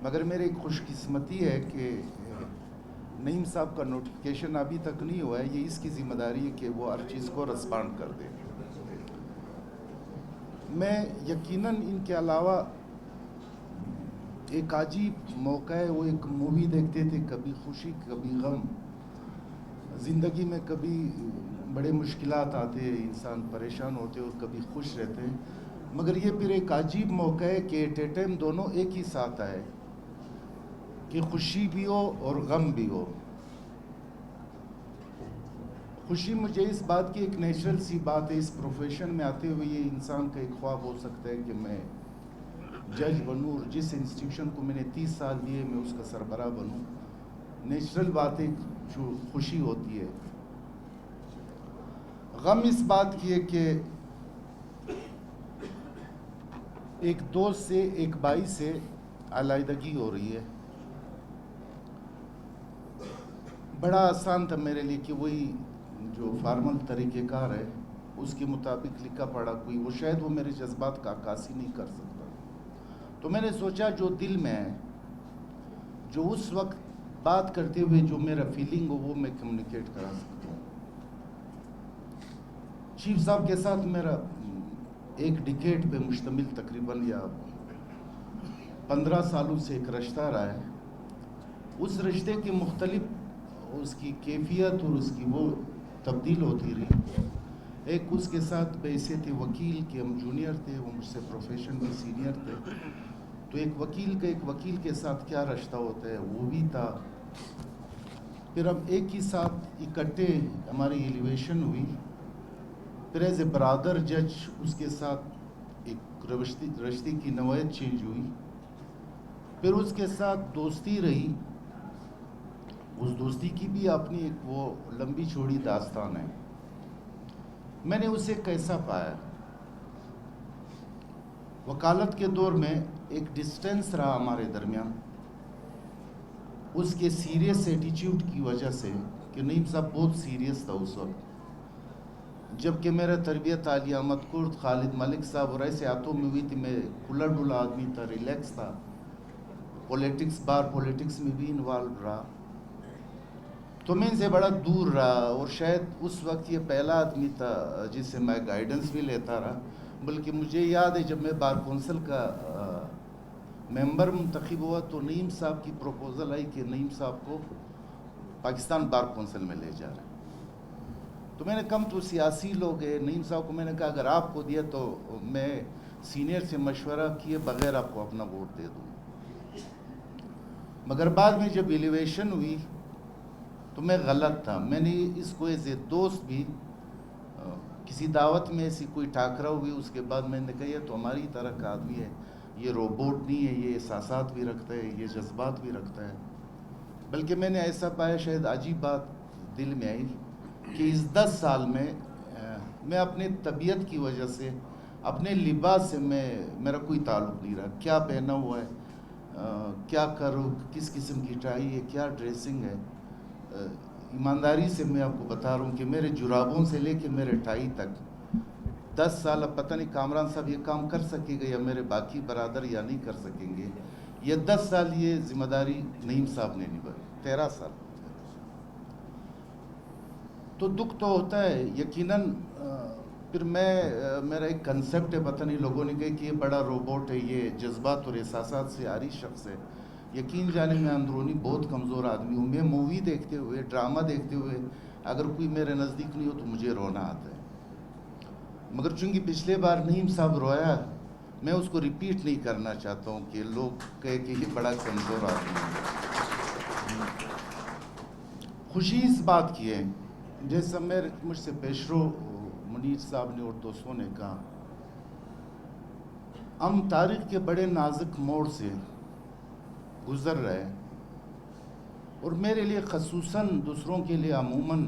مگر میری ایک خوش قسمتی ہے کہ نعیم صاحب کا نوٹیفیکیشن ابھی تک نہیں ہوا ہے. یہ اس کی ذمہ داری ہے کہ وہ ہر چیز کو رسپانڈ کر دے. میں یقیناً ان کے علاوہ ایک عجیب موقع ہے. وہ ایک مووی دیکھتے تھے, کبھی خوشی کبھی غم. زندگی میں کبھی بڑے مشکلات آتے, انسان پریشان ہوتے اور کبھی خوش رہتے ہیں. مگر یہ پھر ایک عجیب موقع ہے کہ ایٹ اے ٹائم دونوں ایک ہی ساتھ آئے, کہ خوشی بھی ہو اور غم بھی ہو. خوشی مجھے اس بات کی ایک نیچرل سی بات ہے, اس پروفیشن میں آتے ہوئے یہ انسان کا ایک خواب ہو سکتا ہے کہ میں جج بنوں, اور جس انسٹیٹیوشن کو میں نے 30 سال دیے میں اس کا سربراہ بنوں. نیچرل بات ہے جو خوشی ہوتی ہے. غم اس بات کی ہے کہ ایک دوست سے, ایک بھائی سے علیحدگی ہو رہی ہے. بڑا آسان تھا میرے لیے کہ وہی جو فارمل طریقہ کار ہے اس کے مطابق لکھا پڑا کوئی, وہ شاید وہ میرے جذبات کا عکاسی نہیں کر سکتا. تو میں نے سوچا جو دل میں ہے, جو اس وقت بات کرتے ہوئے جو میرا فیلنگ ہو وہ میں کمیونیکیٹ کرا سکتا ہوں. چیف صاحب کے ساتھ میرا ایک ڈیکیڈ پہ مشتمل تقریباً یا 15 سالوں سے ایک رشتہ رہا ہے. اس رشتے کے مختلف اس کی کیفیت اور اس کی وہ تبدیل ہوتی رہی. ایک اس کے ساتھ بحیثیت وکیل کے, ہم جونیئر تھے, وہ مجھ سے پروفیشن میں سینئر تھے. تو ایک وکیل کے ساتھ کیا رشتہ ہوتا ہے وہ بھی تھا. پھر ہم ایک ہی ساتھ اکٹھے ہماری ایلیویشن ہوئی. پھر ایز اے برادر جج اس کے ساتھ ایک رشتے کی نوعیت چینج ہوئی. پھر اس کے ساتھ دوستی رہی. اس دوستی کی بھی اپنی ایک وہ لمبی چوڑی داستان ہے. میں نے اسے کیسا پایا, وکالت کے دور میں ایک ڈسٹینس رہا ہمارے درمیان, اس کے سیریس ایٹیچیوڈ کی وجہ سے کہ نعیم صاحب بہت سیریس تھا اس وقت. جبکہ میرا تربیت عالیہ احمد کرد, خالد ملک صاحب اور ایسے ہاتھوں میں ہوئی تھی. میں کھلا ڈلا آدمی تھا, ریلیکس تھا. پولیٹکس میں بھی انوالو رہا, تو میں ان سے بڑا دور رہا. اور شاید اس وقت یہ پہلا آدمی تھا جس سے میں گائیڈنس بھی لیتا رہا. بلکہ مجھے یاد ہے جب میں بار کونسل کا ممبر منتخب ہوا تو نعیم صاحب کی پروپوزل آئی کہ نعیم صاحب کو پاکستان بار کونسل میں لے جا رہے ہیں. تو میں نے کم تو سیاسی لوگ ہیں, نعیم صاحب کو میں نے کہا اگر آپ کو دیا تو میں سینئر سے مشورہ کیے بغیر آپ کو اپنا ووٹ دے دوں. مگر بعد میں جب ایلیویشن ہوئی تو میں غلط تھا. میں نے اس کو ایز اے دوست بھی, کسی دعوت میں ایسی کوئی ٹاکرا ہوئی, اس کے بعد میں نے کہا یہ تو ہماری طرح کا آدمی ہے, یہ روبوٹ نہیں ہے, یہ احساسات بھی رکھتا ہے, یہ جذبات بھی رکھتا ہے. بلکہ میں نے ایسا پایا, شاید عجیب بات دل میں آئی کہ اس 10 سال میں اپنے طبیعت کی وجہ سے, اپنے لباس سے میرا کوئی تعلق نہیں رہا. کیا پہنا ہوا ہے, کیا کروں, کس قسم کی ٹائی ہے, کیا ڈریسنگ ہے. ایمانداری سے میں آپ کو بتا رہا ہوں کہ میرے جرابوں سے لے کے میرے ٹائی تک 10 سال, اب پتہ نہیں کامران صاحب یہ کام کر سکے گا یا میرے باقی برادر یا نہیں کر سکیں گے. یہ 10 سال یہ ذمہ داری نعیم صاحب نے نبھائی, 13 سال. تو دکھ تو ہوتا ہے یقیناً. پھر میرا ایک کنسیپٹ ہے, پتہ نہیں لوگوں نے کہا کہ یہ بڑا روبوٹ ہے, یہ جذبات اور احساسات سے عاری شخص ہے. یقین جانے میں اندرونی بہت کمزور آدمی ہوں. میں مووی دیکھتے ہوئے, ڈرامہ دیکھتے ہوئے اگر کوئی میرے نزدیک نہیں ہو تو مجھے رونا آتا ہے. مگر چونکہ پچھلے بار نعیم صاحب رویا, میں اس کو ریپیٹ نہیں کرنا چاہتا ہوں کہ لوگ کہے کہ یہ بڑا کمزور آدمی ہے. خوشی اس بات کی ہے, جیسا مجھ سے پیشرو منیر صاحب نے اور دوستوں نے کہا, ہم تاریخ کے بڑے نازک موڑ سے گزر رہے, اور میرے لیے خصوصاً, دوسروں کے لیے عموماً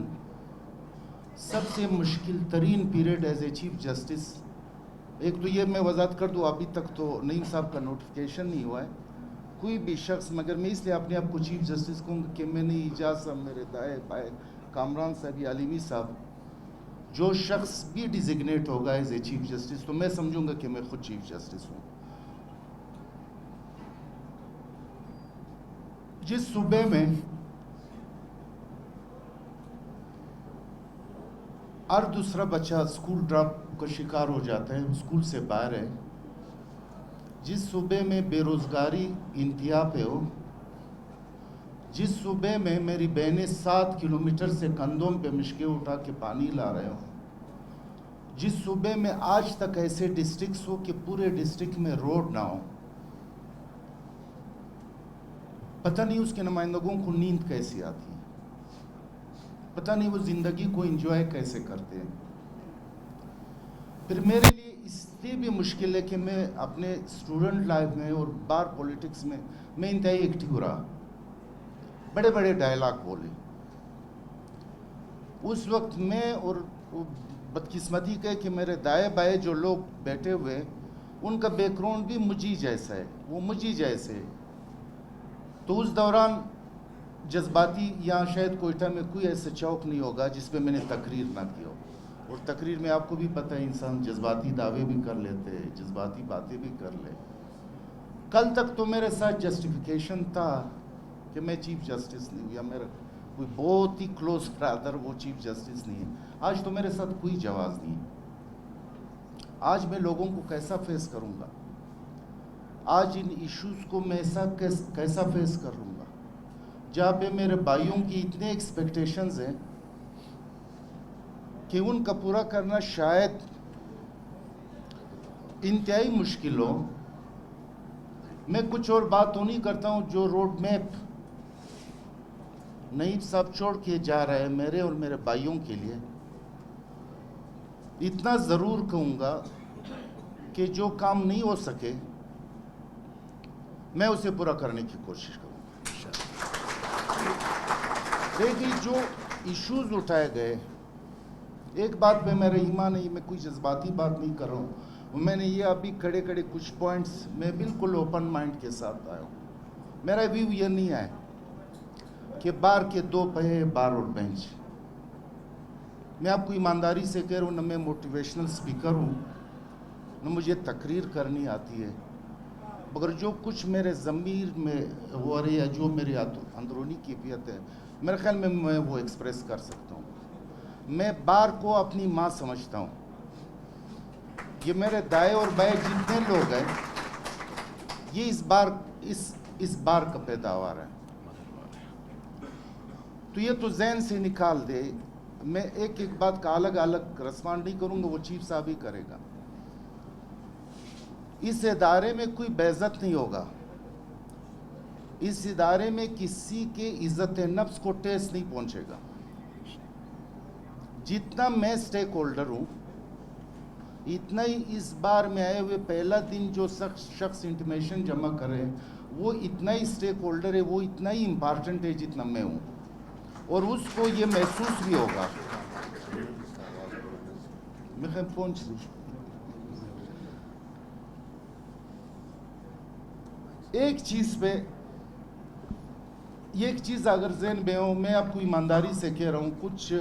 سب سے مشکل ترین period as a chief justice. ایک تو یہ میں وضاحت کر دوں, ابھی تک تو نعیم صاحب کا نوٹیفیکیشن نہیں ہوا ہے کوئی بھی شخص, مگر میں اس لیے اپنے آپ کو چیف جسٹس کہوں کہ میں نے اجازت صاحب, میرے دائیں بائیں کامران صاحب یا علیمی صاحب, جو شخص بھی ڈیزگنیٹ ہوگا ایز اے چیف جسٹس تو میں سمجھوں گا کہ میں خود چیف جسٹس ہوں. जिस सूबे में हर दूसरा बच्चा स्कूल ड्रॉप का शिकार हो जाता है, स्कूल से बाहर है, जिस सूबे में बेरोजगारी इंतहा पे हो, जिस सूबे में मेरी बहनें 7 किलोमीटर से कंधों पे मुश्किल उठा के पानी ला रहे हो, जिस सूबे में आज तक ऐसे डिस्ट्रिक्ट्स हो कि पूरे डिस्ट्रिक्ट में रोड ना हो, पता नहीं उसके नुमाइंदों को नींद कैसी आती है, पता नहीं वो ज़िंदगी को एंजॉय कैसे करते हैं। फिर मेरे लिए इसलिए भी मुश्किल है कि मैं अपने स्टूडेंट लाइफ में और बार पॉलिटिक्स में मैं इंतहाई एक्टिव रहा, बड़े बड़े डायलॉग बोले। उस वक्त मैं और बदकिस्मती का कि मेरे दाएं बाएं जो लोग बैठे हुए उनका बैकग्राउंड भी मुझी जैसा है, वो मुझी जैसे है। तो उस दौरान जज्बाती या शायद कोयटा में कोई ऐसा चौक नहीं होगा जिस पे मैंने तकरीर ना की हो। और तकरीर में आपको भी पता है इंसान जज्बाती दावे भी कर लेते हैं, जज्बाती बातें भी कर ले। कल तक तो मेरे साथ जस्टिफिकेशन था कि मैं चीफ जस्टिस नहीं हूँ या मेरा कोई बहुत ही क्लोज ब्रदर वो चीफ जस्टिस नहीं है। आज तो मेरे साथ कोई जवाब नहीं है। आज मैं लोगों को कैसा फेस करूँगा, आज इन इश्यूज़ को मैं कैसा फेस कर लूँगा, जहाँ पे मेरे भाइयों की इतने एक्सपेक्टेशंस हैं कि उनका पूरा करना शायद इंतहाई मुश्किल हो। मैं कुछ और बात तो नहीं करता हूँ, जो रोड मैप नईब साहब छोड़ के जा रहे हैं मेरे और मेरे भाइयों के लिए, इतना ज़रूर कहूँगा कि जो काम नहीं हो सके मैं उसे पूरा करने की कोशिश करूँगा। देखिए जो इश्यूज उठाए गए, एक बात पे मेरा ईमान है, मैं कोई जज्बाती बात नहीं कर रहा हूँ, मैंने ये अभी खड़े खड़े कुछ पॉइंट्स मैं बिल्कुल ओपन माइंड के साथ आया हूँ। मेरा व्यू ये नहीं है कि बार के दो पहिए बार और बेंच। मैं आपको ईमानदारी से कह रहा हूँ, न मैं मोटिवेशनल स्पीकर हूँ न मुझे तकरीर करनी आती है, मगर जो कुछ मेरे ज़मीर में हो रही है, जो मेरी अंदरूनी कैफियत है, मेरे ख्याल में मैं वो एक्सप्रेस कर सकता हूँ। मैं बार को अपनी माँ समझता हूँ। ये मेरे दाएं और बाएं जितने लोग हैं, ये इस बार का पैदावार है। तो ये तो ज़हन से निकाल दे। मैं एक एक बात का अलग अलग रिस्पॉन्ड नहीं करूँगा, वो चीफ साहब ही करेगा। इस इदारे में कोई बेइज्जत नहीं होगा, इस इदारे में किसी के इज्जत नफ्स को ठेस नहीं पहुंचेगा। जितना मैं स्टेक होल्डर हूँ, इतना ही इस बार में आए हुए पहला दिन जो शख्स इंटीमेशन जमा करे वो इतना ही स्टेक होल्डर है, वो इतना ही इम्पॉर्टेंट है जितना मैं हूँ, और उसको ये महसूस भी होगा। मैं पहुँच एक चीज़ अगर ज़हन में हो, मैं आपको ईमानदारी से कह रहा हूँ, कुछ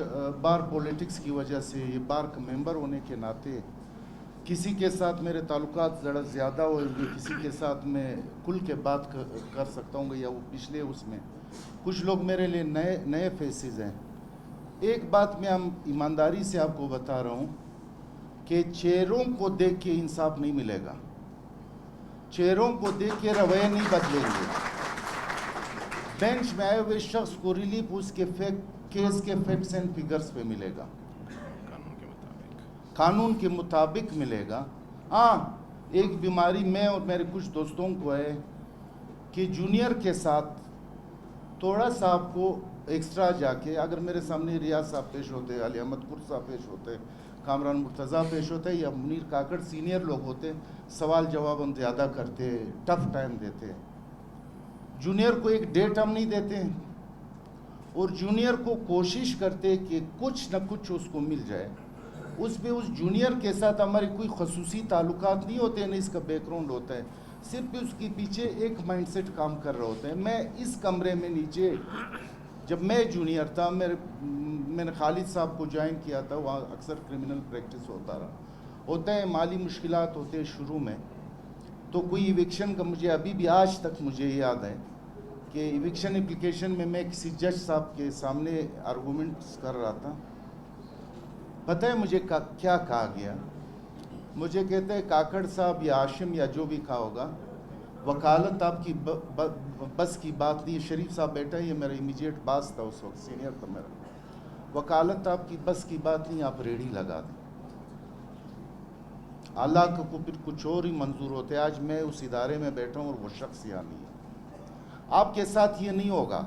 बार पॉलिटिक्स की वजह से, ये बार का मेंबर होने के नाते किसी के साथ मेरे ताल्लुकात ज़रा ज़्यादा होंगे, किसी के साथ मैं खुल के बात कर सकता हूँ, या वो पिछले उसमें कुछ लोग मेरे लिए नए फेसेस हैं। एक बात मैं ईमानदारी से आपको बता रहा हूँ कि चेहरों को देख के इंसाफ नहीं मिलेगा, चेहरों को देख के रवैये नहीं बदलेंगे। बेंच में आए हुए शख्स को रिलीफ उसके केस के फैक्ट्स एंड फिगर्स पे मिलेगा, कानून के मुताबिक मिलेगा। हाँ, एक बीमारी मैं और मेरे कुछ दोस्तों को है कि जूनियर के साथ थोड़ा सा आपको एक्स्ट्रा जाके, अगर मेरे सामने रियाज साहब पेश होते, अली अहमद कुर साहब पेश होते, कामरान मुर्तज़ा पेश होते या मुनीर काकड़ सीनियर लोग होते, सवाल जवाब हम ज़्यादा करते, टफ टाइम देते। जूनियर को एक डेट हम नहीं देते हैं, और जूनियर को कोशिश करते कि कुछ न कुछ उसको मिल जाए। उस जूनियर के साथ हमारे कोई खसूसी ताल्लुकात नहीं होते, न इसका बैकग्राउंड होता है, सिर्फ उसके पीछे एक माइंडसेट काम कर रहा होता है। मैं इस कमरे में नीचे जब मैं जूनियर था, मैंने खालिद साहब को ज्वाइन किया था, वहाँ अक्सर क्रिमिनल प्रैक्टिस होता है, माली मुश्किलात होते हैं शुरू में, तो कोई इविक्शन का मुझे अभी भी आज तक मुझे याद है کہ ایوکشن اپلیکیشن میں کسی جج صاحب کے سامنے آرگومنٹس کر رہا تھا. پتہ ہے مجھے کیا کہا گیا؟ مجھے کہتے ہیں کاکڑ صاحب یا عاشم یا جو بھی کہا ہوگا، وکالت آپ کی بس کی بات نہیں. شریف صاحب بیٹا، یہ میرا امیجیٹ باس تھا اس وقت، سینئر تھا میرا. وکالت آپ کی بس کی بات نہیں، آپ ریڑھی لگا دیں. اللہ کو پھر کچھ اور ہی منظور ہوتے. آج میں اس ادارے میں بیٹھا ہوں اور وہ شخص یہاں نہیں ہے. آپ کے ساتھ یہ نہیں ہوگا.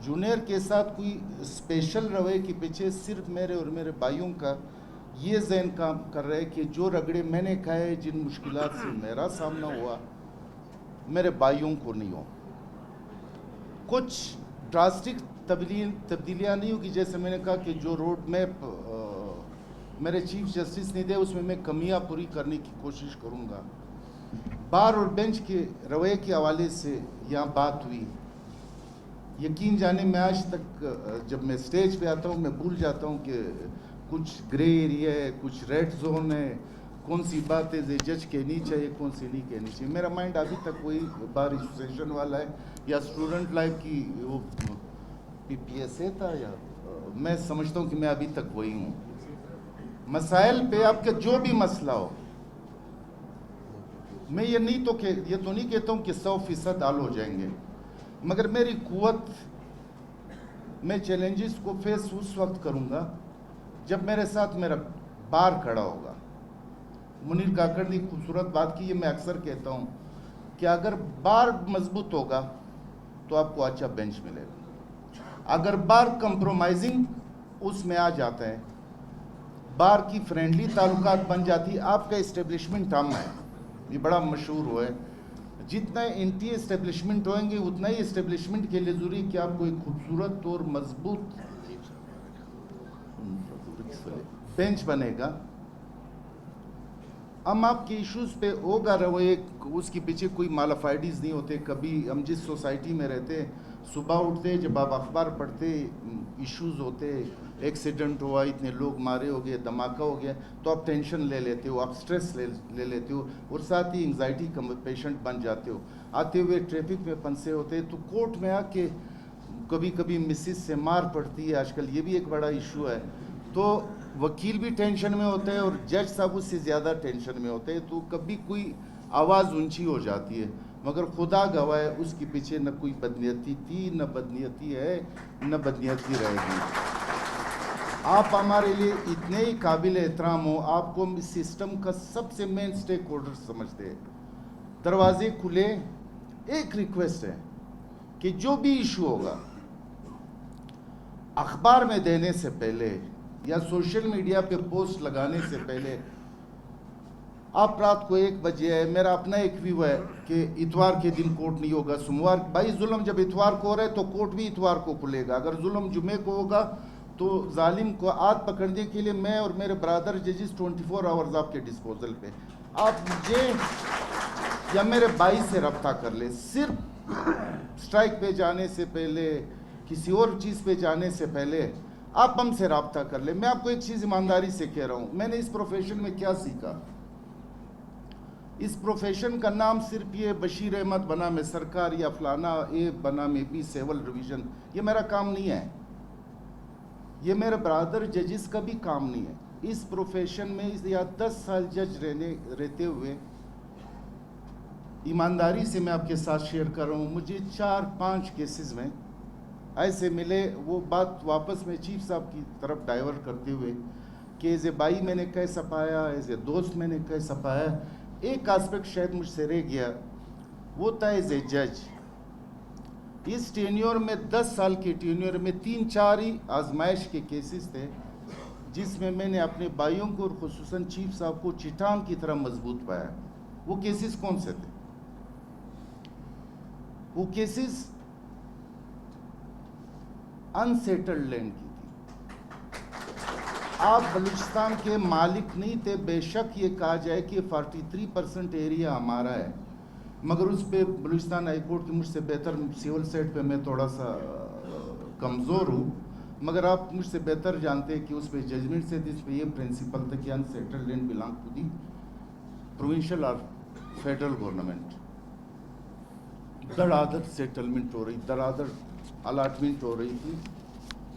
جونیئر کے ساتھ کوئی اسپیشل رویے کے پیچھے صرف میرے اور میرے بھائیوں کا یہ ذہن کام کر رہے کہ جو رگڑے میں نے کھائے، جن مشکلات سے میرا سامنا ہوا، میرے بھائیوں کو نہیں ہو. کچھ ڈراسٹک تبدیلیاں نہیں ہوگی. جیسے میں نے کہا کہ جو روڈ میپ میرے چیف جسٹس نے دیا، اس میں کمیاں پوری کرنے کی کوشش کروں گا. بار اور بینچ کے رویے کے حوالے سے یہاں بات ہوئی. یقین جانے میں آج تک جب میں سٹیج پہ آتا ہوں میں بھول جاتا ہوں کہ کچھ گرے ایریا ہے، کچھ ریڈ زون ہے، کون سی بات ہے جج کہنی چاہیے، کون سی نہیں کہنی چاہیے. میرا مائنڈ ابھی تک وہی بار ایسوسیشن والا ہے، یا اسٹوڈنٹ لائف کی وہ PPSA تھا، یا میں سمجھتا ہوں کہ میں ابھی تک وہی ہوں. مسائل پہ آپ کا جو بھی مسئلہ ہو، میں یہ تو نہیں کہتا ہوں کہ 100% حل ہو جائیں گے، مگر میری قوت، میں چیلنجز کو فیس اس وقت کروں گا جب میرے ساتھ میرا بار کھڑا ہوگا. منیر کاکڑ نے خوبصورت بات کی، یہ میں اکثر کہتا ہوں کہ اگر بار مضبوط ہوگا تو آپ کو اچھا بینچ ملے گا. اگر بار کمپرومائزنگ اس میں آ جاتا ہے، بار کی فرینڈلی تعلقات بن جاتی، آپ کا اسٹیبلشمنٹ ہم ہے. یہ بڑا مشہور ہوا ہے. جتنا اینٹی اسٹیبلشمنٹ ہوئیں گے، اتنا ہی اسٹیبلشمنٹ کے لیے ضروری کہ آپ کو ایک خوبصورت اور مضبوط بینچ بنے گا. ہم آپ کے ایشوز پہ ہوگا رویے، اس کے پیچھے کوئی مالافائڈیز نہیں ہوتے. کبھی ہم جس سوسائٹی میں رہتے، صبح اٹھتے، جب آپ اخبار پڑھتے، ایشوز ہوتے، ایکسیڈنٹ ہوا، اتنے لوگ مارے ہو گئے، دھماکہ ہو گیا، تو آپ ٹینشن لے لیتے ہو، آپ سٹریس لے لیتے ہو، اور ساتھ ہی انگزائٹی کا پیشنٹ بن جاتے ہو. آتے ہوئے ٹریفک میں پھنسے ہوتے، تو کورٹ میں آ کے کبھی مسز سے مار پڑتی ہے. آج کل یہ بھی ایک بڑا ایشو ہے. تو وکیل بھی ٹینشن میں ہوتا ہے اور جج صاحب اس سے زیادہ ٹینشن میں ہوتے ہیں. تو کبھی کوئی آواز اونچی ہو جاتی ہے، مگر خدا گواہ ہے اس کے پیچھے نہ کوئی بدنیتی تھی، نہ بدنیتی ہے، نہ بدنیتی رہے گی. آپ ہمارے لیے اتنے ہی قابل احترام ہو. آپ کو ہم اس سسٹم کا سب سے مین سٹیک ہولڈر سمجھتے ہیں. دروازے کھلے. ایک ریکویسٹ ہے کہ جو بھی ایشو ہوگا، اخبار میں دینے سے پہلے یا سوشل میڈیا پہ پوسٹ لگانے سے پہلے، آپ رات کو 1 بجے ہے، میرا اپنا ایک ویو ہے کہ اتوار کے دن کورٹ نہیں ہوگا، سوموار. بھائی ظلم جب اتوار کو ہو رہا ہے تو کورٹ بھی اتوار کو کھلے گا. اگر ظلم جمعے کو ہوگا تو ظالم کو ہاتھ پکڑنے کے لیے میں اور میرے برادر ججز 24 آورز آپ کے ڈسپوزل پہ. آپ مجھے یا میرے بھائی سے رابطہ کر لیں. صرف سٹرائک پہ جانے سے پہلے، کسی اور چیز پہ جانے سے پہلے آپ ہم سے رابطہ کر لیں. میں آپ کو ایک چیز ایمانداری سے کہہ رہا ہوں، میں نے اس پروفیشن میں کیا سیکھا. اس پروفیشن کا نام صرف یہ بشیر احمد بنا میں سرکار یا فلانا اے بنا میں بھی سیول ریویژن، یہ میرا کام نہیں ہے. یہ میرے برادر ججز کا بھی کام نہیں ہے. اس پروفیشن میں یا 10 سال جج رہتے ہوئے ایمانداری سے میں آپ کے ساتھ شیئر کر رہا ہوں، مجھے 4-5 کیسز میں ایسے ملے. وہ بات واپس میں چیف صاحب کی طرف ڈائیورٹ کرتے ہوئے کہ ایز اے بھائی میں نے کیسا پایا، ایز اے دوست میں نے کیسا پایا. ایک آسپیکٹ شاید مجھ سے رہ گیا، وہ تھا ایز اے جج. اس ٹینیور میں 10 سال کے ٹینیور میں 3-4 ہی آزمائش کے کیسز تھے جس میں نے اپنے بھائیوں کو اور خصوصاً چیف صاحب کو چٹان کی طرح مضبوط پایا. وہ کیسز کون سے تھے؟ وہ کیسز انسیٹلڈ لینڈ کی تھی. آپ بلوچستان کے مالک نہیں تھے. بے شک یہ کہا جائے کہ 43% ایریا ہمارا ہے، مگر اس پہ بلوچستان ہائی کورٹ کی مجھ سے بہتر، سیول سیٹ پہ میں تھوڑا سا کمزور ہوں، مگر آپ مجھ سے بہتر جانتے ہیں کہ اس پہ ججمنٹ سے جس پہ یہ پرنسپل تھا کہ unsettled land belong to the provincial اور فیڈرل گورنمنٹ. धड़ाधड़ सेटलमेंट हो रही, धड़ाधड़ अलाटमेंट हो रही थी।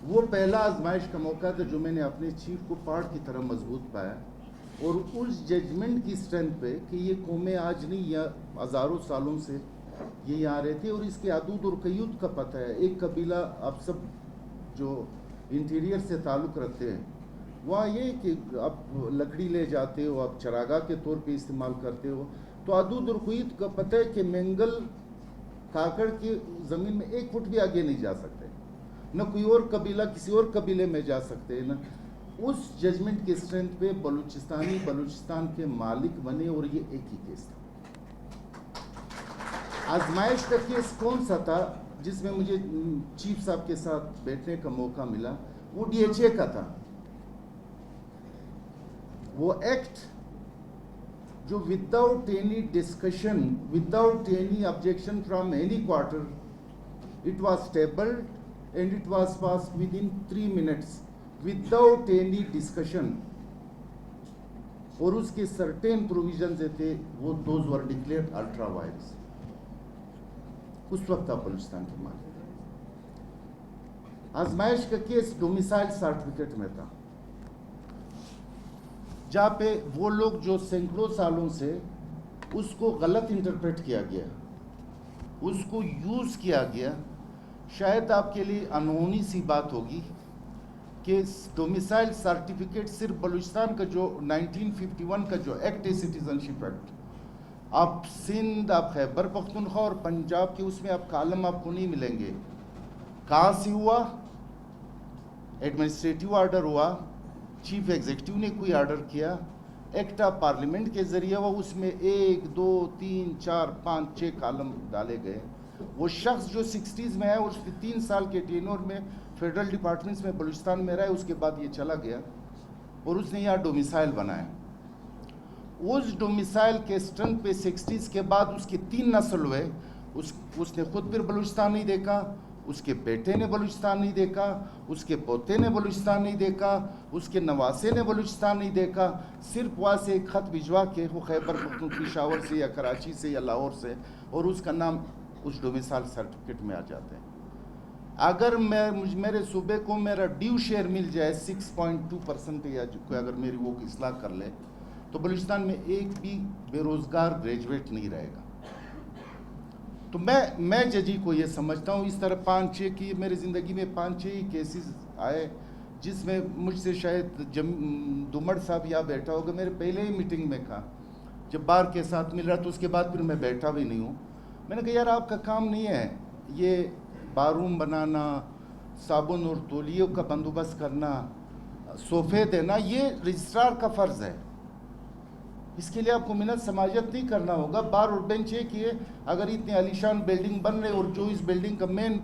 वो पहला आजमाइश का मौका था जो मैंने अपने चीफ को पहाड़ की तरह मजबूत पाया, और उस जजमेंट की स्ट्रेंथ पे कि ये कौमें आज नहीं या हज़ारों सालों से ये यहाँ रहते, और इसके अदूद और कयूद का पता है। एक कबीला आप सब जो इंटीरियर से ताल्लुक़ रखते हैं, वहाँ ये कि आप लकड़ी ले जाते हो, आप चरागाह के तौर पे इस्तेमाल करते हो, तो अदूद और कयूद का पता है कि मंगल काकड़ की ज़मीन में 1 फुट भी आगे नहीं जा सकते, न कोई और कबीला किसी और कबीले में जा सकते हैं। न उस जजमेंट के स्ट्रेंथ पे बलूचिस्तान के मालिक बने, और ये एक ही केस था। आजमाइश का केस कौन सा था जिसमें मुझे चीफ साहब के साथ बैठने का मौका मिला? वो DHA का था। वो एक्ट जो without any discussion, without any objection from any quarter, it was tabled and it was passed within 3 minutes without any discussion, और उसके certain provisions थे, वो those were declared ultra vires। उस वक्त आप बलूचिस्तान के मालिक। आजमाइश का केस डोमिसाइल सर्टिफिकेट में था, जहाँ पे वो लोग जो सैकड़ों सालों से उसको गलत इंटरप्रेट किया गया, उसको यूज़ किया गया। शायद आपके लिए अनहोनी सी बात होगी कि डोमिसाइल सर्टिफिकेट सिर्फ बलूचिस्तान का जो 1951 का जो एक्ट है, सिटीजनशिप एक्ट, आप सिंध, आप खैबर पख्तूनख्वा और पंजाब के उसमें आप कालम आपको नहीं मिलेंगे। कहाँ से हुआ? एडमिनिस्ट्रेटिव ऑर्डर हुआ, चीफ एग्जीक्यूटिव ने कोई ऑर्डर किया, एक्ट ऑफ पार्लियामेंट के ज़रिए हुआ, उसमें 1, 2, 3, 4, 5, 6 कालम डाले गए। वो शख्स जो 60s में है, उसके 3 साल के टेन्योर में फेडरल डिपार्टमेंट्स में बलूचिस्तान में रहा है, उसके बाद ये चला गया और उसने यहाँ डोमिसाइल बनाया। उस डोमिसाइल के स्ट्रेंथ पे 60s के बाद उसके 3 नस्ल हुए। उसने खुद फिर बलूचिस्तान नहीं देखा, उसके बेटे ने बलूचिस्तान नहीं देखा, उसके पोते ने बलूचिस्तान नहीं देखा, उसके नवासे ने बलूचिस्तान नहीं देखा। सिर्फ वहाँ से एक ख़त भिजवा के वो खैबर पख्तूनख्वा पेशावर से या कराची से या लाहौर से, और उसका नाम उस डोमिसाइल सर्टिफिकेट में आ जाते हैं। अगर मेरे सूबे को मेरा ड्यू शेयर मिल जाए 6.2% या कोई अगर मेरी वो इस्लाह कर ले, तो बलूचिस्तान में एक भी बेरोज़गार ग्रेजुएट नहीं रहेगा। तो मैं जजी को ये समझता हूँ, इस तरह 5-6 की मेरी ज़िंदगी में 5-6 ही केसेस आए जिसमें मुझसे शायद दुमड़ साहब यहाँ बैठा होगा, मेरे पहले ही मीटिंग में कहा, जब बार के साथ मिल रहा तो उसके बाद फिर मैं बैठा भी नहीं हूँ। मैंने कहा यार आपका काम नहीं है ये बारूम बनाना, साबुन और तौलियों का बंदोबस्त करना, सोफ़े देना, ये रजिस्ट्रार का फ़र्ज़ है। इसके लिए आपको मिन्नत समाजत नहीं करना होगा। बार और बेंच एक ही है, अगर इतने आलीशान बिल्डिंग बन रहे और जो इस बिल्डिंग का मेन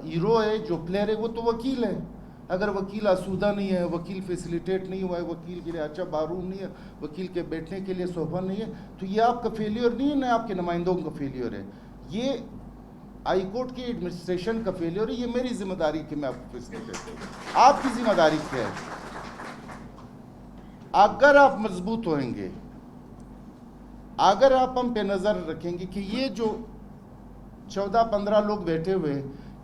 हीरो है, जो प्लेयर है, वो तो वकील है। अगर वकील आसूदा नहीं है, वकील फैसिलिटेट नहीं हुआ है, वकील के लिए अच्छा बारूम नहीं है, वकील के बैठने के लिए सोफा नहीं है, तो ये आपका फेलियर नहीं है, ना आपके नुमाइंदों का फेलियर है, ये हाई कोर्ट की एडमिनिस्ट्रेशन का फेलियर है। ये मेरी जिम्मेदारी कि मैं आपको फैसिलिटेट करूँ, आपकी जिम्मेदारी क्या है? अगर आप मजबूत होंगे, अगर आप हम पे नज़र रखेंगे कि ये जो 14-15 लोग बैठे हुए,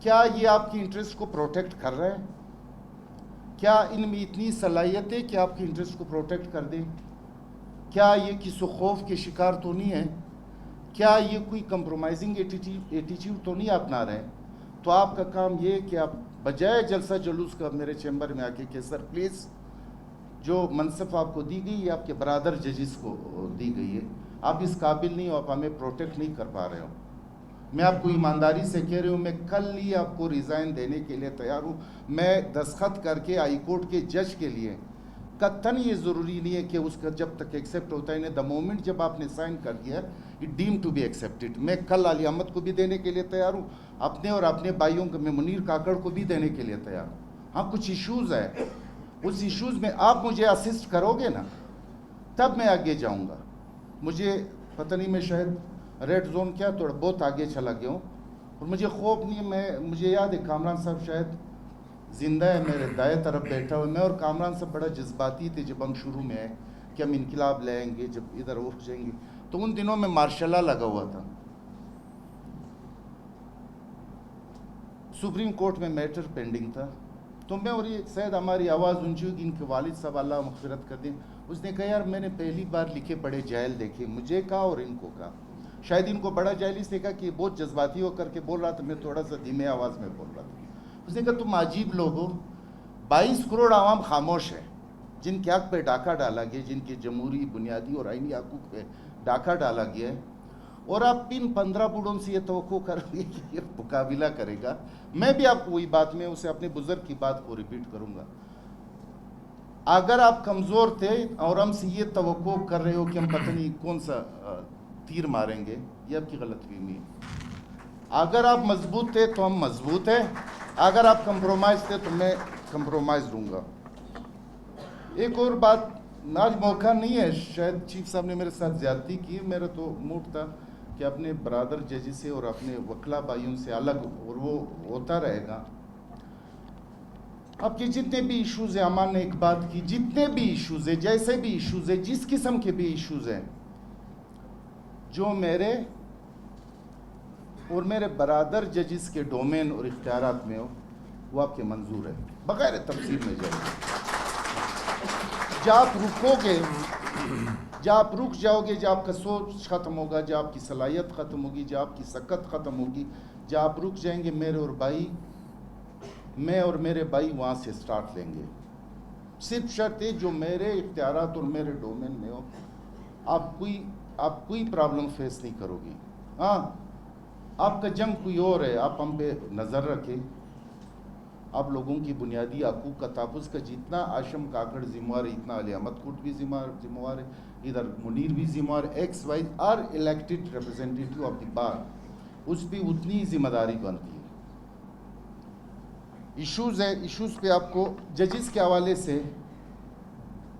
क्या ये आपकी इंटरेस्ट को प्रोटेक्ट कर रहे हैं? क्या इनमें इतनी सलाहियत है कि आपके इंटरेस्ट को प्रोटेक्ट कर दें? क्या ये किसी खौफ के शिकार तो नहीं है? क्या ये कोई कंप्रोमाइजिंग एटीट्यूड तो नहीं अपना रहे? तो आपका काम ये है कि आप बजाय जलसा जुलूस का मेरे चैम्बर में आके कि सर प्लीज़, जो मनसब आपको दी गई है आपके बरादर जजिस को दी गई है, आप इस काबिल नहीं हो, आप हमें प्रोटेक्ट नहीं कर पा रहे हो। मैं आपको ईमानदारी से कह रही हूँ, मैं कल ही आपको रिज़ाइन देने के लिए तैयार हूँ। मैं दस्तखत करके हाई कोर्ट के जज के लिए, कतन ये ज़रूरी नहीं है कि उसका जब तक एक्सेप्ट होता है, द मोमेंट जब आपने साइन कर दिया it deem to be accepted. मैं कल अली अहमद को भी देने के लिए तैयार हूँ, अपने और अपने भाइयों को, मैं मुनीर काकड़ को भी देने के लिए तैयार हूँ। हाँ, कुछ इश्यूज़ है, उस इश्यूज़ में आप मुझे असिस्ट करोगे ना, तब मैं आगे जाऊँगा। मुझे पता नहीं, मैं शायद रेड जोन क्या थोड़ा बहुत आगे चला गया हूँ, और मुझे खौफ नहीं है। मुझे याद है कामरान साहब शायद ज़िंदा है, मेरे दाएं तरफ बैठा हुआ। मैं और कामरान साहब बड़ा जज्बाती थे जब हम शुरू में आए कि हम इनकलाब लाएंगे, जब इधर हो जाएंगे, तो उन दिनों में मार्शल लॉ लगा हुआ था। सुप्रीम कोर्ट में मैटर पेंडिंग था, तो मैं और ये शायद हमारी आवाज़ ऊंची हुई कि इनके वालिद साहब अल्लाह मग़फ़िरत कर दें, उसने कहा यार मैंने पहली बार लिखे पढ़े जायल देखे, मुझे कहा और इनको कहा, शायद इनको बड़ा जायल इसने कहा कि बहुत जज्बाती हो करके बोल रहा था, मैं थोड़ा सा धीमे आवाज़ में बोल रहा था। उसने कहा तुम अजीब लोग हो, 22 करोड़ आवाम खामोश है, जिनके हक़ पे डाका डाला गया, जिनके जमहूरी बुनियादी और आइनी हकूक़ पे डाका डाला गया है, और आप इन 15 बूढ़ों से ये तवक्को करोगे कि ये मुकाबला करेगा। मैं भी आपको वही बात में उसे अपने बुजुर्ग की बात को रिपीट करूंगा, अगर आप कमज़ोर थे और हमसे ये तवक्को कर रहे हो कि हम पता नहीं कौन सा तीर मारेंगे, ये आपकी गलतफहमी है। अगर आप मजबूत थे तो हम मजबूत हैं, अगर आप कंप्रोमाइज़ थे तो मैं कंप्रोमाइज़ दूंगा। एक और बात, आज मौका नहीं है, शायद चीफ साहब ने मेरे साथ ज़्यादती की, मेरा तो मूड था कि अपने ब्रदर जजेस से और अपने वकला भाइयों से अलग, और वो होता रहेगा। अब के जितने भी इश्यूज़ हैं, अमान ने एक बात की, जितने भी इश्यूज़ हैं, जैसे भी इश्यूज़ हैं, जिस किस्म के भी इश्यूज़ हैं, जो मेरे और मेरे ब्रदर जजेस के डोमेन और इख्तियारात में हो, वो आपके मंजूर है, बगैर तफसील में जाएगी। जब आप रुकोगे, जब आप रुक जाओगे, जब आपका सोच ख़त्म होगा, जब आपकी सलाहियत ख़त्म होगी, जब आपकी सकत ख़त्म होगी, जब आप रुक जाएंगे, मैं और मेरे भाई वहाँ से स्टार्ट लेंगे। सिर्फ शर्त है जो मेरे इख्तियारात और मेरे डोमेन में हो, आप कोई प्रॉब्लम फेस नहीं करोगी। हाँ, आपका जंग कोई और है, आप हम पे नज़र रखें। आप लोगों की बुनियादी हकूक़ का तहफ़्फ़ुज़ का जितना आशम काकड़ ज़िम्मेवार है, इतना अली अहमद कुट भी ज़िम्मेवार है, इधर मुनीर भी ज़िम्मेवार, X Y are elected representative of the bar, उस पर उतनी ही ज़िम्मेदारी बनती है। इश्यूज़ है, इश्यूज़ पे आपको जजेस के हवाले से,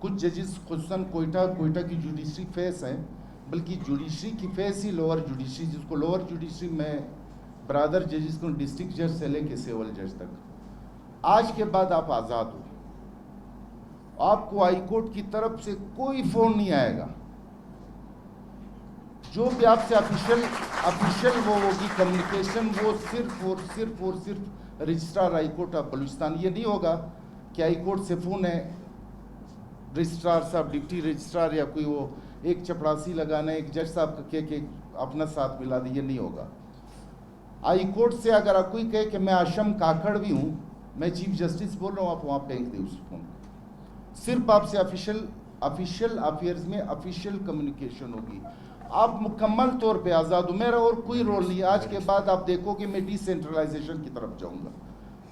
कुछ जजेस खुसूसन कोयटा की जुडिशरी फेस है, बल्कि जुडिशरी की फेस ही लोअर जुडिशरी, जिसको लोअर जुडिशरी में ब्रदर जजेस को डिस्ट्रिक्ट जज से लेके सिविल जज तक, आज के बाद आप आज़ाद हो। आपको हाई कोर्ट की तरफ से कोई फ़ोन नहीं आएगा, जो भी आपसे ऑफिशियल वो होगी कम्युनिकेशन, वो सिर्फ registrar high court of Balochistan. ये नहीं होगा कि हाई कोर्ट से फ़ोन है रजिस्ट्रार साहब, डिप्टी रजिस्ट्रार या कोई वो एक चपरासी लगाना है, एक जज साहब का कह के अपना साथ मिला दे, ये नहीं होगा। हाई कोर्ट से अगर आप कोई कहे कि मैं आशम काकड़ भी हूँ, मैं चीफ जस्टिस बोल रहा हूँ, आप वहाँ फेंक दें उस फोन को। सिर्फ आपसे ऑफिशियल अफेयर्स में ऑफिशियल कम्युनिकेशन होगी। आप मुकम्मल तौर पे आज़ाद हो, मेरा और कोई रोल नहीं है। आज के बाद आप देखोगे मैं डिसेंट्रलाइजेशन की तरफ जाऊँगा।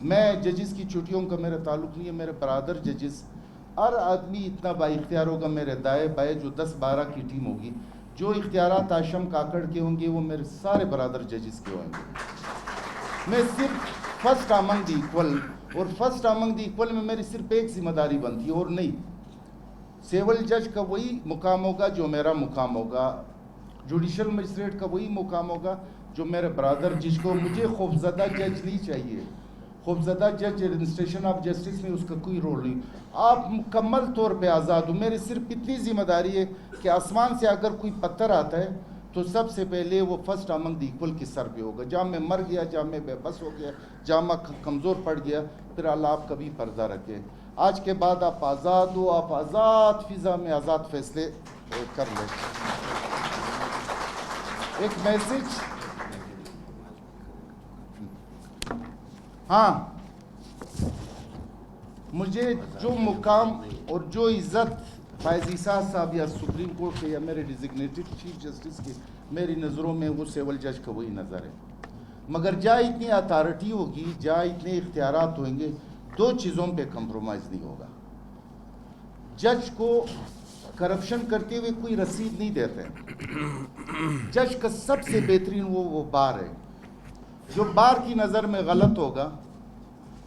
मैं जजेस की छुट्टियों का मेरा ताल्लुक़ नहीं है, मेरे ब्रदर जजेस, हर आदमी इतना बाइख्तियार होगा, मेरे दाएँ बाएँ जो 10-12 की टीम होगी, जो इख्तियारात आशम काकड़ के होंगे वो मेरे सारे ब्रदर जजेस के होंगे। मैं सिर्फ फर्स्ट अमंग द इक्वल, और फर्स्ट अमंग द इक्वल में मेरी सिर्फ एक जिम्मेदारी बनती है और नहीं। सिविल जज का वही मुकाम होगा जो मेरा मुकाम होगा, जुडिशल मजिस्ट्रेट का वही मुकाम होगा जो मेरे ब्रदर, जिसको मुझे खौफजदा जज नहीं चाहिए। खौफजदा जज एडमिनिस्ट्रेशन ऑफ जस्टिस में उसका कोई रोल नहीं। आप मुकम्मल तौर पे आज़ाद हो। मेरी सिर्फ इतनी ज़िम्मेदारी है कि आसमान से अगर कोई पत्थर आता है तो सबसे पहले वो फर्स्ट अमंग द इक्वल के सर पे होगा। जहाँ मैं मर गया, जहाँ मैं बेबस हो गया, जहाँ मैं कमज़ोर पड़ गया, फिर अल्लाह आप कभी पर्दा रखे। आज के बाद आप आज़ाद हो, आप आज़ाद फ़िज़ा में आज़ाद फैसले कर लें। एक मैसेज, हाँ, मुझे जो मुकाम और जो इज़्ज़त फ़ायज़ साहब या सुप्रीम कोर्ट के या मेरे डिजिग्नेटेड चीफ जस्टिस की मेरी नज़रों में, वो सिविल जज का वही नज़र है। मगर जहाँ इतनी अथॉरिटी होगी, जहाँ इतने इख्तियारात होंगे, दो चीज़ों पे कंप्रोमाइज़ नहीं होगा। जज को करप्शन करते हुए कोई रसीद नहीं देते। जज का सबसे बेहतरीन वो बार है। जो बार की नज़र में गलत होगा,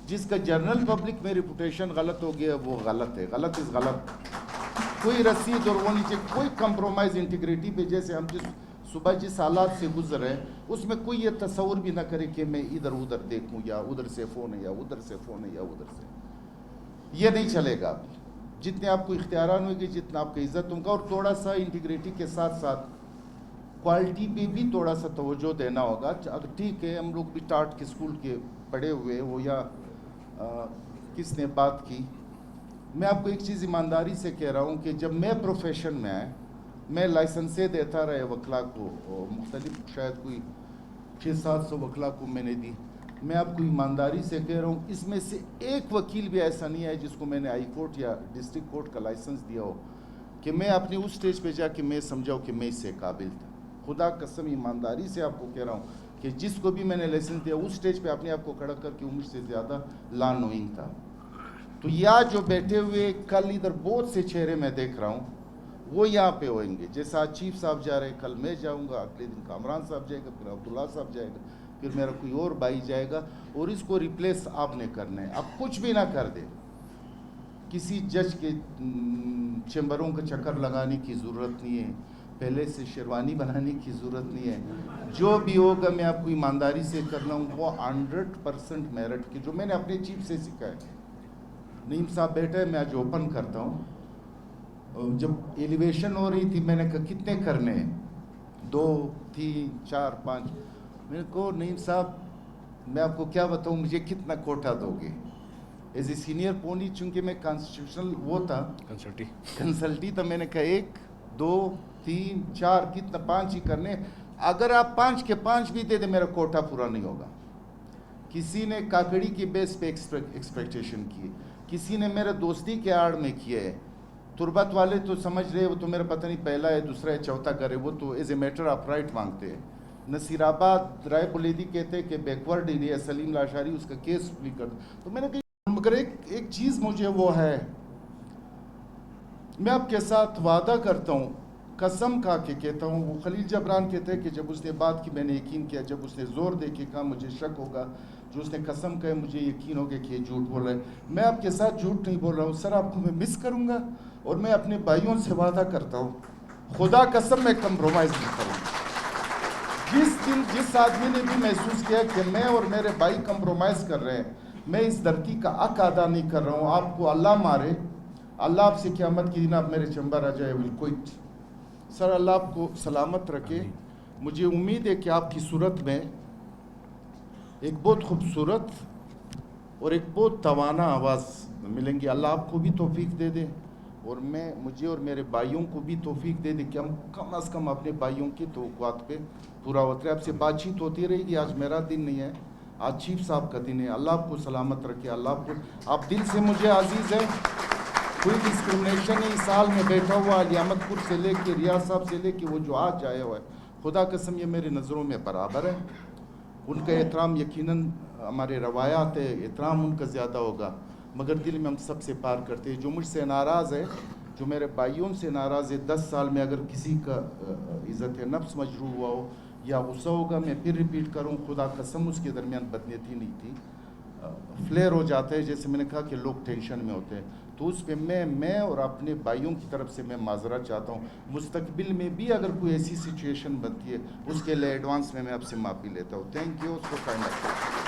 जिसका जनरल पब्लिक में रिपुटेशन गलत हो गया, वो गलत है। गलत इज़ गलत। कोई रसीद और वो नीचे कोई कंप्रोमाइज़ इंटीग्रिटी पे, जैसे हम जिस सुबह जिस हालात से गुजर रहे हैं, उसमें कोई ये तस्वुर भी ना करे कि मैं इधर उधर देखूं, या उधर से फ़ोन है, या उधर से फ़ोन है, या उधर से। ये नहीं चलेगा। जितने आपको इख्तियारान होंगे, जितना आपकी इज़्ज़त होगा, और थोड़ा सा इंटीग्रिटी के साथ साथ क्वालिटी पे भी थोड़ा सा तवज्जो देना होगा। अगर ठीक है हम लोग भी टाट के स्कूल के पढ़े हुए हो या किसने बात की, मैं आपको एक चीज़ ईमानदारी से कह रहा हूँ कि जब मैं प्रोफेशन में आया, मैं लाइसेंसें देता रहे वकला को, मुख्तलिफ शायद कोई 600-700 वकला को मैंने दी। मैं आपको ईमानदारी से कह रहा हूँ इसमें से एक वकील भी ऐसा नहीं है जिसको मैंने हाई कोर्ट या डिस्ट्रिक्ट कोर्ट का लाइसेंस दिया हो कि मैं अपनी उस स्टेज पे जाके मैं समझाऊँ कि मैं इससे काबिल था। खुदा कसम ईमानदारी से आपको कह रहा हूँ कि जिसको भी मैंने लाइसेंस दिया उस स्टेज पे अपने आप को खड़ा करके वो मुझसे ज़्यादा ला नोइंग था। तो या जो बैठे हुए कल इधर बहुत से चेहरे मैं देख रहा हूँ वो यहाँ पे होंगे, जैसे आज चीफ साहब जा रहे हैं, कल मैं जाऊँगा, अगले दिन कामरान साहब जाएगा, फिर अब्दुल्ला साहब जाएगा, फिर मेरा कोई और भाई जाएगा, और इसको रिप्लेस आपने करना है। अब कुछ भी ना कर दे, किसी जज के चैम्बरों का चक्कर लगाने की ज़रूरत नहीं है, पहले से शेरवानी बनाने की ज़रूरत नहीं है। जो भी होगा मैं आपको ईमानदारी से करना हूँ वो 100% मेरिट की, जो मैंने अपने चीफ से सीखा है। नईम साहब बैठे हैं, मैं आज ओपन करता हूँ। जब एलिवेशन हो रही थी मैंने कहा कितने करने हैं, 2, 3, 4, 5। मैंने कहा नईम साहब मैं आपको क्या बताऊँ, मुझे कितना कोटा दोगे। एज ए सीनियर पोनी चूँकि मैं कॉन्स्टिट्यूशनल वो था, कंसल्टी था, मैंने कहा 1, 2, 3, 4 कितना 5 ही करने। अगर आप 5 के 5 भी दे दे मेरा कोटा पूरा नहीं होगा। किसी ने काकड़ी की बेस पे एक्सपेक्टेशन की, किसी ने मेरे दोस्ती के आड़ में किए है। तुरबत वाले तो समझ रहे वो तो मेरा पता नहीं पहला है, दूसरा है, चौथा करे, वो तो as a matter of right मांगते हैं। नसीराबाद राय बुलेदी कहते हैं कि बैकवर्ड एरिया, सलीम लाशारी उसका केस भी कर। तो मैंने कहा मगर एक चीज़ मुझे वो है, मैं आपके साथ वादा करता हूँ, कसम खा के कहता हूँ, वो खलील जबरान कहते हैं कि जब उसने बात की मैंने यकीन किया, जब उसने ज़ोर दे के कहा मुझे शक होगा, जो उसने कसम कहे मुझे यकीन हो गया कि ये झूठ बोल रहा है। मैं आपके साथ झूठ नहीं बोल रहा हूँ सर, आपको मैं मिस करूँगा, और मैं अपने भाइयों से वादा करता हूँ खुदा कसम मैं कंप्रोमाइज़ नहीं करूँगा। जिस दिन जिस आदमी ने भी महसूस किया कि मैं और मेरे भाई कंप्रोमाइज़ कर रहे हैं, मैं इस धरती का हक अदा नहीं कर रहा हूँ। आपको अल्लाह मारे, अल्लाह आपसे क़यामत के दिन आप मेरे चंबर आ जाए, विल क्विट। सर अल्लाह आपको सलामत रखे। मुझे उम्मीद है कि आपकी सूरत में एक बहुत खूबसूरत और एक बहुत तवाना आवाज़ मिलेंगी। अल्लाह आपको भी तौफीक दे दे, और मुझे और मेरे भाइयों को भी तौफीक दे दे कि हम कम अज़ कम अपने भाइयों की तवक्कुआत पे पूरा होते रहे। आपसे बातचीत होती रहेगी। आज मेरा दिन नहीं है, आज चीफ साहब का दिन है। अल्लाह आपको सलामत रखे। अल्लाह आपको, आप दिल से मुझे अजीज़ है, कोई डिस्क्रिमिनेशन नहीं। साल में बैठा हुआ अलियामतपुर से लेके रियाज साहब से लेके वो जो आज आया हुआ है, खुदा कसम ये मेरी नज़रों में बराबर है। उनका एहतराम यकीनन हमारे रवायात है, एहतराम उनका ज़्यादा होगा, मगर दिल में हम सबसे पार करते हैं। जो मुझसे नाराज़ है, जो मेरे भाइयों से नाराज़ है, 10 साल में अगर किसी का इज़्ज़त नफ्स मजरूह हुआ हो या गुस्सा होगा, मैं फिर रिपीट करूँ, खुदा कसम उसके दरमियान बदनीयती नहीं थी। फ्लेयर हो जाता है, जैसे मैंने कहा कि लोग टेंशन में होते हैं, तो उस पर मैं और अपने भाइयों की तरफ से मैं माजरत चाहता हूँ। मुस्तकबिल में भी अगर कोई ऐसी सिचुएशन बनती है उसके लिए एडवांस में मैं आपसे माफ़ी लेता हूँ। Thank you. So kind.